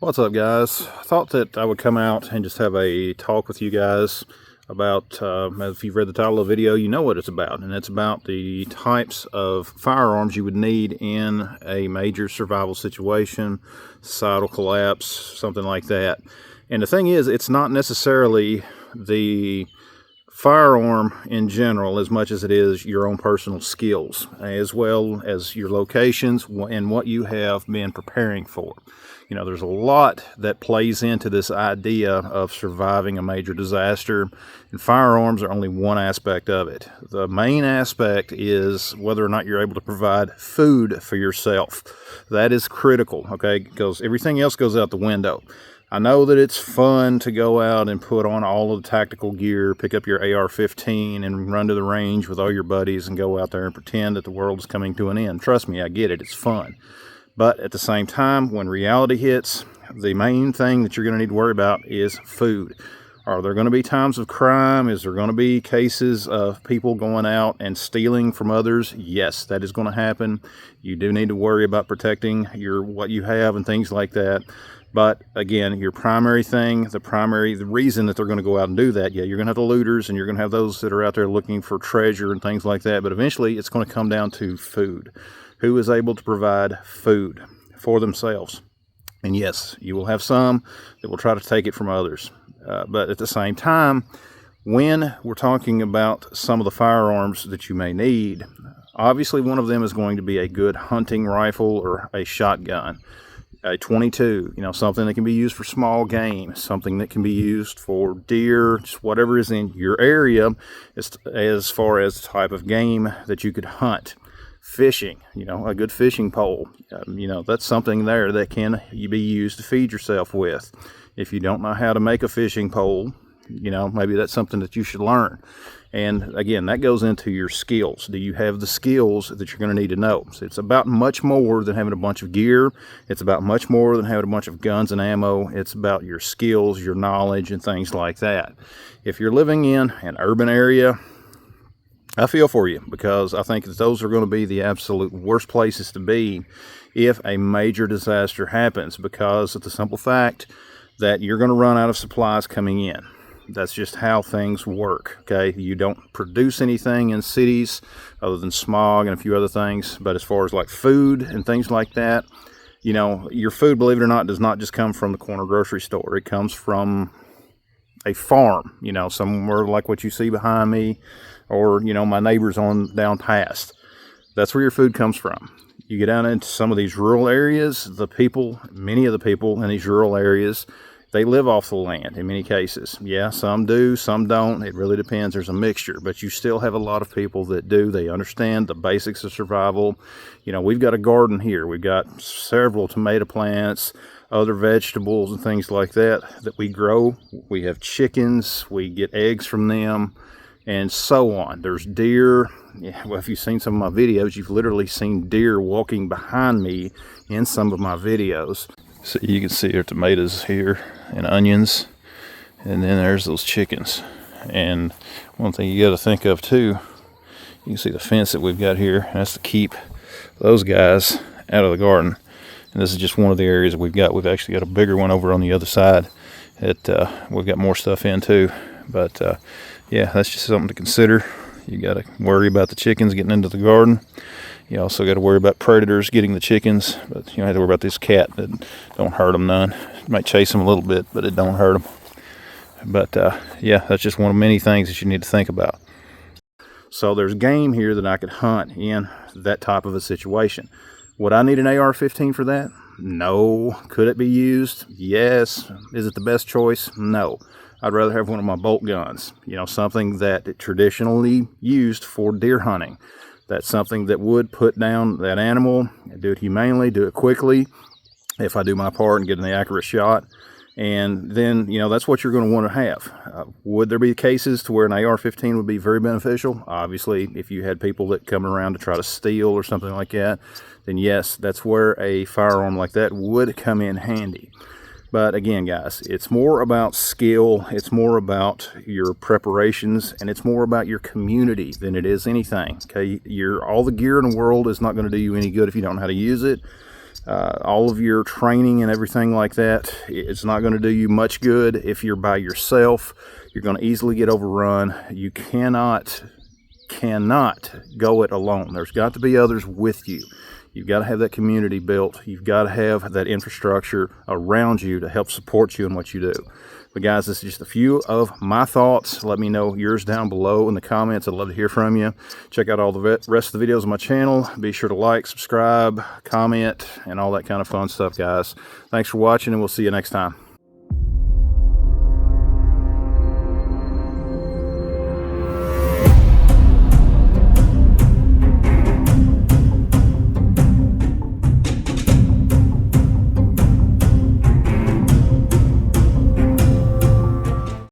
What's up, guys? I thought that I would come out and just have a talk with you guys about, if you've read the title of the video, you know what it's about, and it's about the types of firearms you would need in a major survival situation, societal collapse, something like that. And the thing is, it's not necessarily the firearm in general as much as it is your own personal skills, as well as your locations and what you have been preparing for. You know, there's a lot that plays into this idea of surviving a major disaster, and firearms are only one aspect of it. The main aspect is whether or not you're able to provide food for yourself. That is critical, okay, because everything else goes out the window. I know that it's fun to go out and put on all of the tactical gear, pick up your AR-15 and run to the range with all your buddies and go out there and pretend that the world is coming to an end. Trust me, I get it, it's fun. But at the same time, when reality hits, the main thing that you're going to need to worry about is food. Are there going to be times of crime? Is there going to be cases of people going out and stealing from others? Yes, that is going to happen. You do need to worry about protecting what you have and things like that. But again, your primary thing, the reason that they're going to go out and do that, yeah, you're going to have the looters and you're going to have those that are out there looking for treasure and things like that. But eventually it's going to come down to food. Who is able to provide food for themselves? And yes, you will have some that will try to take it from others. But at the same time, when we're talking about some of the firearms that you may need, obviously one of them is going to be a good hunting rifle or a shotgun. A 22, you know, something that can be used for small game, something that can be used for deer, just whatever is in your area as far as the type of game that you could hunt. Fishing, you know, a good fishing pole, you know, that's something there that can be used to feed yourself with. If you don't know how to make a fishing pole, you know, maybe that's something that you should learn. And again, that goes into your skills. Do you have the skills that you're going to need to know? So it's about much more than having a bunch of gear. It's about much more than having a bunch of guns and ammo. It's about your skills, your knowledge, and things like that. If you're living in an urban area, I feel for you, because I think that those are going to be the absolute worst places to be if a major disaster happens, because of the simple fact that you're going to run out of supplies coming in. That's just how things work, okay? You don't produce anything in cities other than smog and a few other things, but as far as like food and things like that, you know, your food, believe it or not, does not just come from the corner grocery store. It comes from a farm, you know, somewhere like what you see behind me, or, you know, my neighbors on down past. That's where your food comes from. You get down into some of these rural areas, many of the people in these rural areas, they live off the land in many cases. Yeah, some do, some don't. It really depends. There's a mixture, but you still have a lot of people that do. They understand the basics of survival. You know, we've got a garden here. We've got several tomato plants, other vegetables and things like that we grow. We have chickens. We get eggs from them, and so on. There's deer. Yeah, well, if you've seen some of my videos, you've literally seen deer walking behind me in some of my videos. So you can see their tomatoes here and onions, and then there's those chickens. And one thing you got to think of too, you can see the fence that we've got here. That's to keep those guys out of the garden. And this is just one of the areas that we've got. We've actually got a bigger one over on the other side that we've got more stuff in too. But yeah, that's just something to consider. You got to worry about the chickens getting into the garden. You also got to worry about predators getting the chickens, but you don't have to worry about this cat. That don't hurt them none. It might chase them a little bit, but it don't hurt them. But yeah, that's just one of many things that you need to think about. So there's game here that I could hunt in that type of a situation. Would I need an AR-15 for that? No. Could it be used? Yes. Is it the best choice? No. I'd rather have one of my bolt guns, you know, something that it traditionally used for deer hunting. That's something that would put down that animal, do it humanely, do it quickly, if I do my part and get an accurate shot. And then, you know, that's what you're going to want to have. Would there be cases to where an AR-15 would be very beneficial? Obviously, if you had people that come around to try to steal or something like that, then yes, that's where a firearm like that would come in handy. But again, guys, it's more about skill, it's more about your preparations, and it's more about your community than it is anything. Okay, all the gear in the world is not going to do you any good if you don't know how to use it. All of your training and everything like that, it's not going to do you much good if you're by yourself. You're going to easily get overrun. You cannot go it alone. There's got to be others with you. You've got to have that community built. You've got to have that infrastructure around you to help support you in what you do. But guys, this is just a few of my thoughts. Let me know yours down below in the comments. I'd love to hear from you. Check out all the rest of the videos on my channel. Be sure to like, subscribe, comment, and all that kind of fun stuff, guys. Thanks for watching, and we'll see you next time.